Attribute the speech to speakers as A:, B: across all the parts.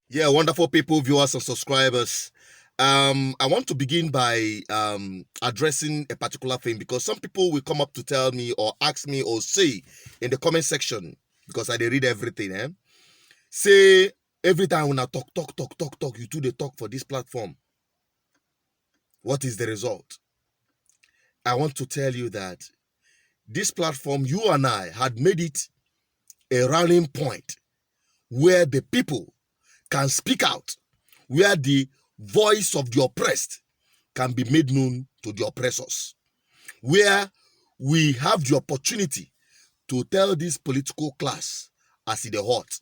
A: Yeah, wonderful people, viewers and subscribers. I want to begin by addressing a particular thing because some people will come up to tell me or ask me or say in the comment section, because I read everything, say every time when I talk, you do the talk for this platform. What is the result? I want to tell you that this platform, you and I had made it a rallying point where the people can speak out, where the voice of the oppressed can be made known to the oppressors, where we have the opportunity to tell this political class as it is hot.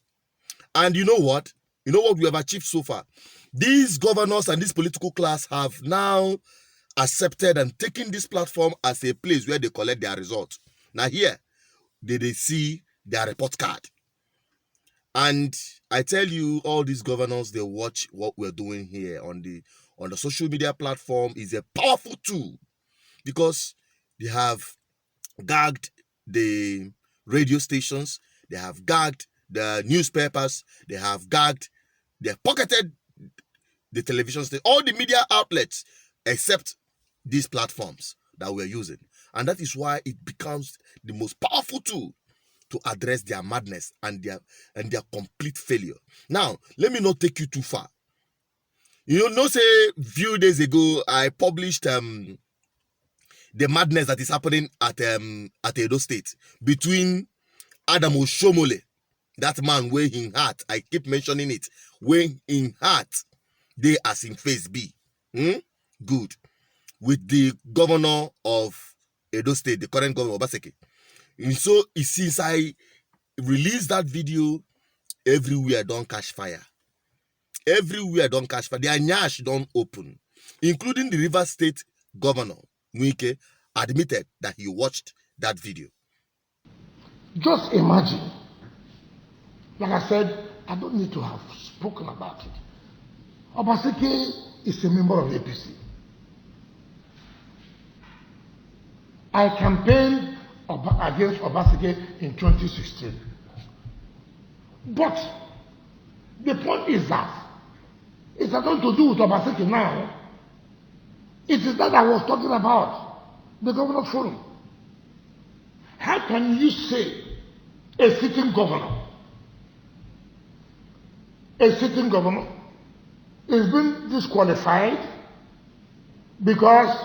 A: And you know what? You know what we have achieved so far? These governors and this political class have now accepted and taken this platform as a place where they collect their results. Now here, they see their report card. And I tell you, all these governors, they watch what we're doing here on the social media platform. Is a powerful tool because they have gagged the radio stations, they have gagged the newspapers, they have pocketed the television station, all the media outlets except these platforms that we're using. And that is why it becomes the most powerful tool to address their madness and their complete failure. Now, let me not take you too far. You know, say a few days ago, I published the madness that is happening at Edo State between Adam Oshiomhole, that man where in heart, I keep mentioning it, where in heart, they as in face B. Good. With the governor of Edo State, the current governor, Obaseki. And so, since I released that video, everywhere don't catch fire. Everywhere don't catch fire. Their nyash don't open. Including the River State governor, Wike, admitted that he watched that video.
B: Just imagine, like I said, I don't need to have spoken about it. Obaseki is a member of APC. I campaigned against Obaseki in 2016. But the point is that it has nothing to do with Obaseki now. It is that I was talking about, the Governors Forum. How can you say a sitting governor is being disqualified because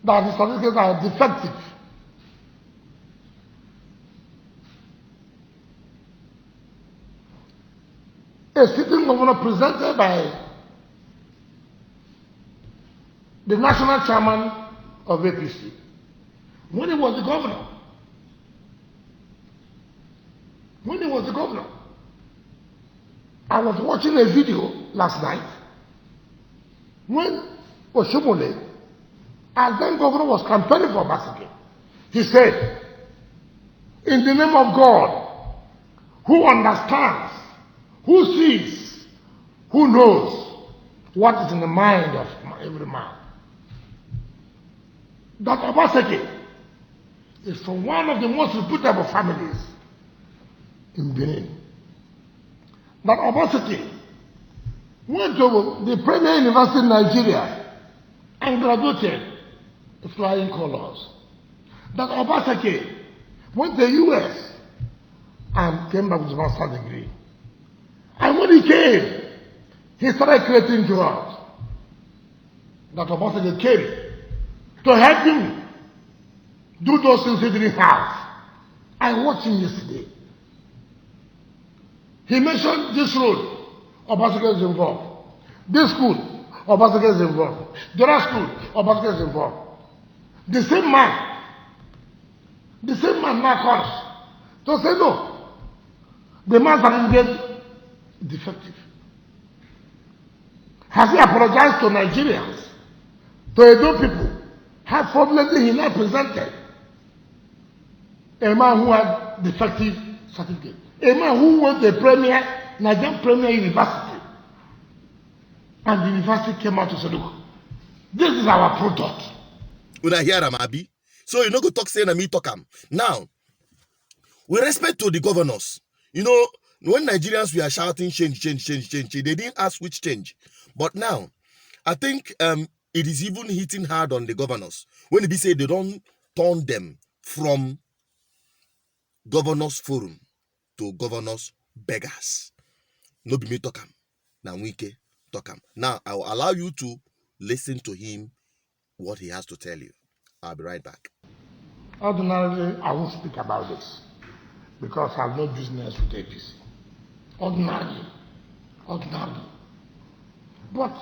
B: that the certificates are defective? A sitting governor presented by the national chairman of APC when he was the governor. I was watching a video last night when Oshiomhole, as then governor, was campaigning for Obaseki. He said, in the name of God, who understands, who sees, who knows what is in the mind of every man, that Obaseki is from one of the most reputable families in Benin. That Obaseki went to the premier university in Nigeria and graduated flying colors. That Obaseki went to the US and came back with a master's degree. And when he came, he started creating drugs. That Obaseki came to help him do those things he didn't have. I watched him yesterday. He mentioned this road, Obaseki is involved. This school, Obaseki is involved. The other school, Obaseki is involved. The same man now comes to say no. The man's certificate is defective. Has he apologized to Nigerians, to Edo people? How fraudulently he now presented a man who had defective certificate? A man who went to a Nigerian premier university, and the university came out to say, look, this is our product.
A: When I hear them, Abi, so you go talk saying me talk am. Now, with respect to the governors, When Nigerians were shouting change, change, change, change, change, they didn't ask which change. But now, I think it is even hitting hard on the governors when they say they don't turn them from governors forum to governors beggars. No be me talk am, na Wike talk am. Now I will allow you to listen to him, what he has to tell you. I'll be right back.
B: Ordinarily, I won't speak about this because I have no business with APC. Ordinarily. But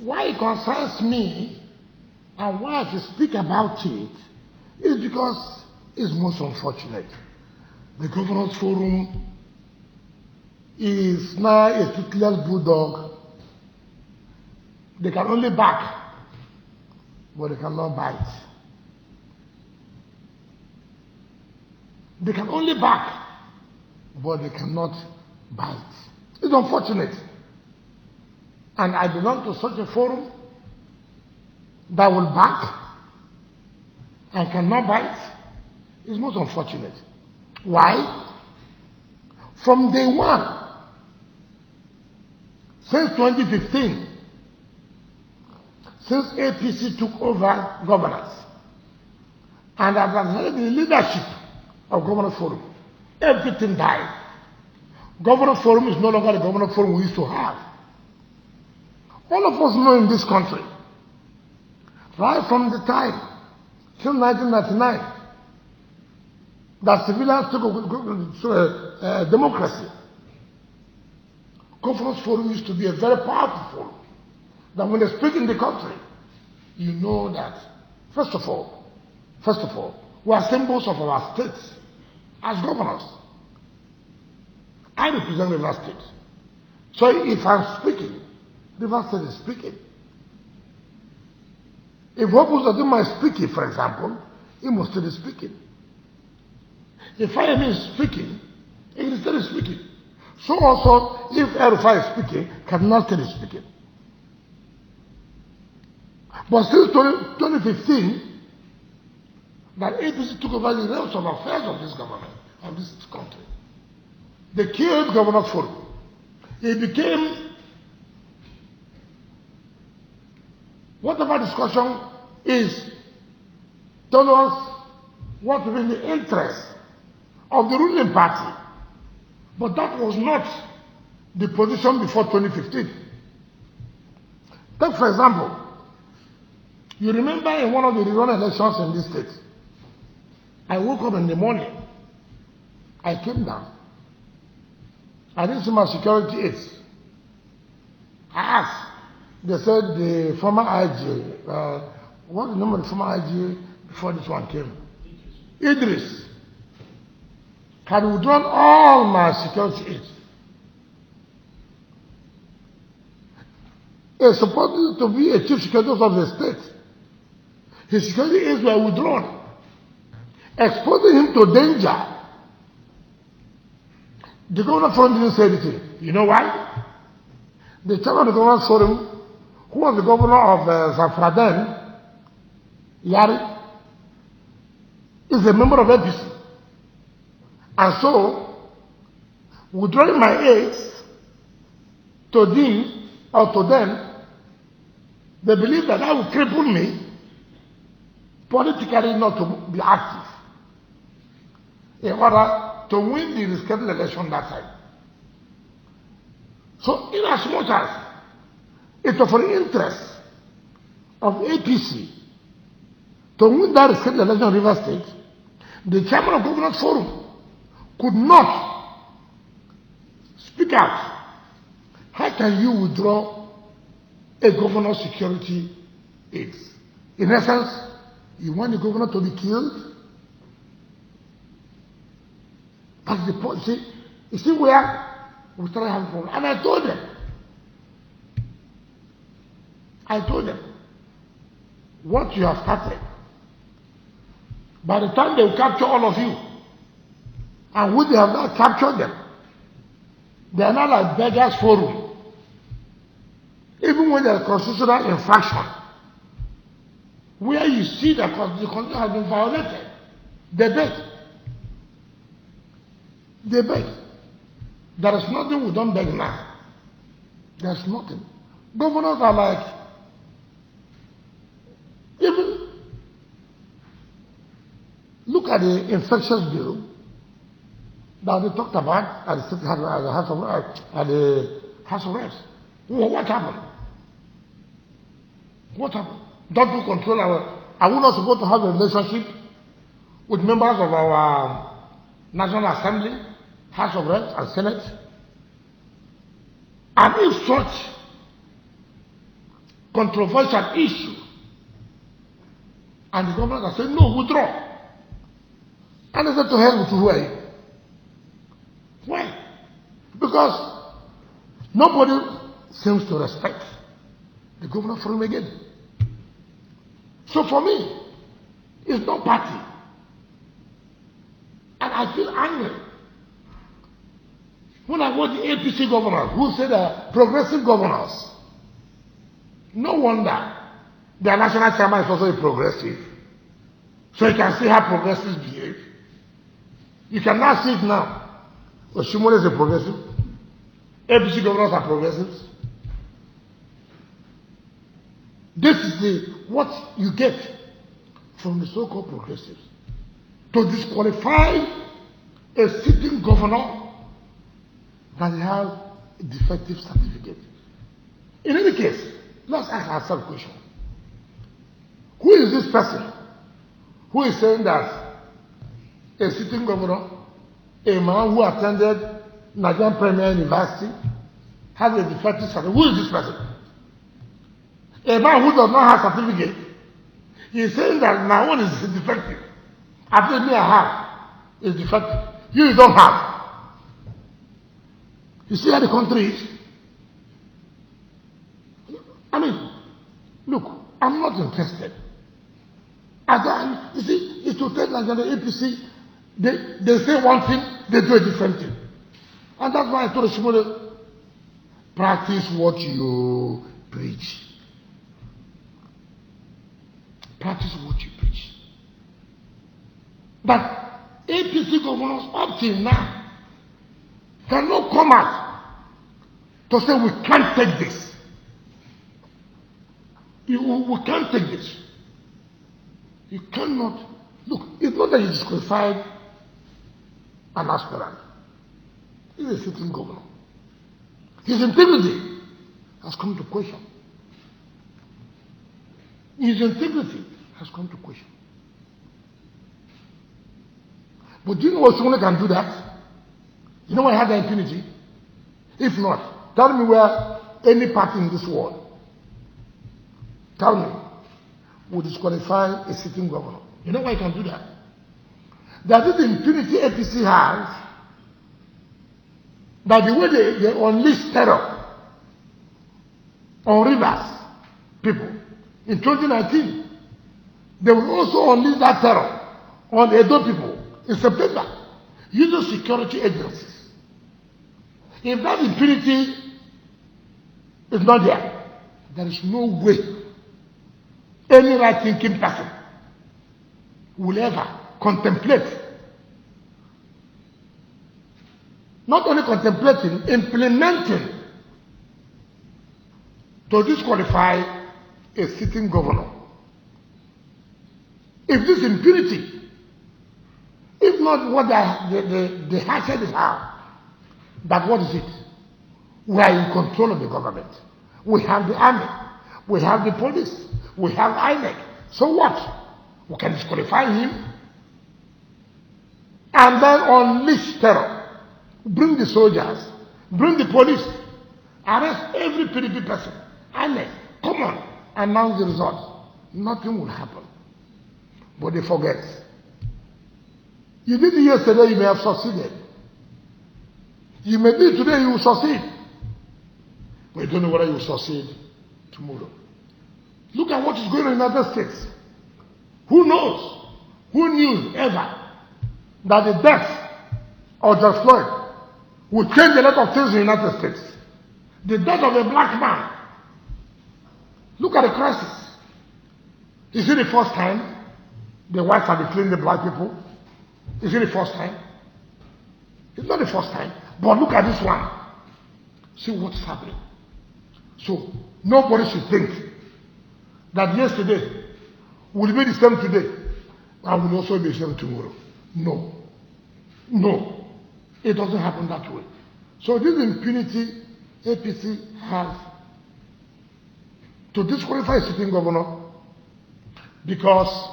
B: why it concerns me and why I should speak about it is because it's most unfortunate. The Governors Forum is now a toothless bulldog. They can only bark, but they cannot bite. They can only bark, but they cannot bite. It's unfortunate. And I belong to such a forum that will bark and cannot bite. It's most unfortunate. Why? From day one, since 2015, since APC took over governance, and I've had the leadership of Governors Forum, everything died. Governors Forum is no longer the Governors Forum we used to have. All of us know in this country, right from the time, till 1999, that civilians took over democracy. Governors Forum used to be a very powerful forum. That when they speak in the country, you know that, first of all, we are symbols of our states as governors. I represent River State. So if I'm speaking, River State is speaking. If Opus doesn't mind speaking, for example, Imo State is speaking. If IME is speaking, English State is speaking. So also, if Erufai is speaking, Kaduna State is speaking. But since 2015, that APC took over the realms of affairs of this government, of this country. They killed Governors Forum. It became, whatever discussion is told us what will be the interest of the ruling party. But that was not the position before 2015. Take for example, you remember in one of the rerun elections in this state, I woke up in the morning, I came down, I didn't see my security aids. I asked, they said the former IG, what's the name of the former IG before this one came? Idris had withdrawn all my security aids. It's supposed to be a chief security officer of the state. His security aids were withdrawn, exposing him to danger. The Governors Forum didn't say anything. You know why? The chairman of the Governors Forum, who was the governor of Zafraden, Yari, is a member of APC. And so, withdrawing my aids to them, they believe that that will cripple me politically not to be active in order to win the rescheduled election that time. So, in as much as it was for the interest of APC to win that rescheduled election in River State, the chairman of Governors Forum could not speak out. How can you withdraw a governor's security aids? In essence, you want the governor to be killed? That's the point. You see where we started having problems. And I told them, what you have started, by the time they will capture all of you, and we have not captured them, they are not like beggars forum. Even when there is constitutional infraction, where you see that the constitution has been violated, they beg. They beg. There is nothing we don't beg now. There's nothing. Governors are like, even look at the infectious bill that they talked about at the House of Reps. What happened? What happened? Don't we control are we not supposed to have a relationship with members of our National Assembly, House of Reps and Senate? And if such controversial issue, and the government has said, no, withdraw. And they said, to hell with who are you? Why? Because nobody seems to respect the governor for him again. So for me, it's not party. And I feel angry when I watch the APC governors who say they're progressive governors. No wonder their national chairman is also a progressive. So you can see how progressives behave. You can now see it now. Oshiomhole is a progressive. APC governors are progressives. This is what you get from the so-called progressives. To disqualify a sitting governor that has a defective certificate. In any case, let's ask ourselves a question. Who is this person who is saying that a sitting governor, a man who attended Nigerian Premier University, has a defective certificate? Who is this person? A man who does not have certificate. He is saying that my own is defective. After me I have is defective. You don't have. You see how the country is? I mean, look, I'm not interested. You see, it's to tell Nigeria APC, they say one thing, they do a different thing. And that's why I told Oshiomhole, practice what you preach. Practice what you preach. But APC governors up till now cannot come out to say we can't take this. We can't take this. You cannot. Look, it's not that you disqualified an aspirant. He's a sitting governor. His integrity has come to question. His integrity has come to question. But do you know what Oshiomhole can do that? You know why I have the impunity? If not, tell me where any party in this world, tell me, would disqualify a sitting governor. You know why I can do that? That is the impunity APC has, that the way they unleash terror on Rivers people in 2019, they will also unleash that terror on Edo people in September using security agencies. If that impunity is not there, there is no way any right-thinking person will ever contemplate, not only contemplating, implementing to disqualify a sitting governor. If this impunity, if not what the hatchet is how, but what is it? We are in control of the government. We have the army. We have the police. We have INEC. So what? We can disqualify him and then unleash terror. Bring the soldiers. Bring the police. Arrest every PDP person. INEC. Come on. Announce the results. Nothing will happen. But they forget. You did it yesterday, you may have succeeded. You may do it today, you will succeed. But you don't know whether you will succeed tomorrow. Look at what is going on in the United States. Who knows? Who knew ever that the death of George Floyd would change a lot of things in the United States? The death of a black man. Look at the crisis. Is it the first time the whites are killing the black people? Is it the first time? It's not the first time. But look at this one. See what's happening. So nobody should think that yesterday will be the same today and will also be the same tomorrow. No. No. It doesn't happen that way. So this impunity APC has to disqualify a sitting governor because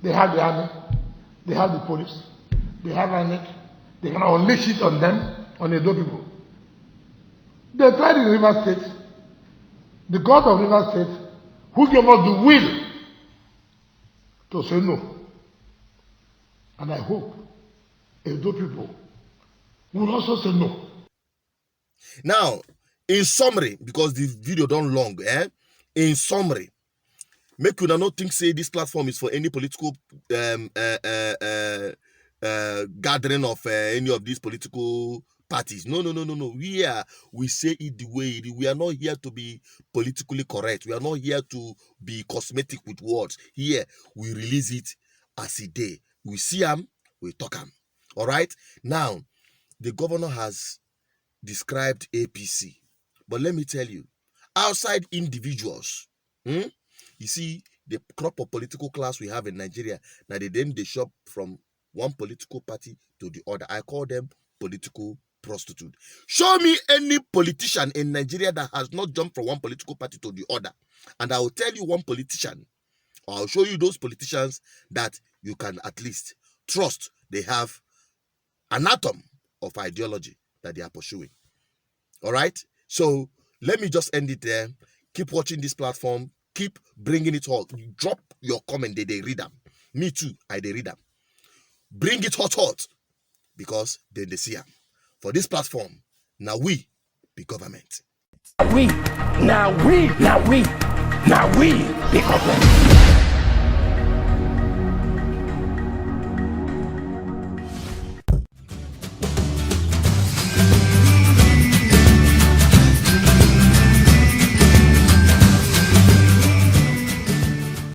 B: they have the army, they have the police, they have INEC, they can unleash it on them, on the Edo people. They tried in River State, the God of River State, who gave us the will to say no. And I hope Edo people will also say no.
A: Now, in summary, because the video don't long, in summary, make you not think say this platform is for any political gathering of any of these political parties. No. We say it the way it is. We are not here to be politically correct. We are not here to be cosmetic with words. Here, we release it as a day. We see them, we talk them. All right? Now, the governor has described APC. But let me tell you, outside individuals, you see, the crop of political class we have in Nigeria, now they shop from one political party to the other. I call them political prostitute. Show me any politician in Nigeria that has not jumped from one political party to the other. And I will tell you one politician, or I'll show you those politicians that you can at least trust they have an atom of ideology that they are pursuing. All right? So let me just end it there. Keep watching this platform. Keep bringing it hot. Drop your comment. They read them. Me too. I read them. Bring it hot. Because then they see them. For this platform, now we be government.
C: Now we be government.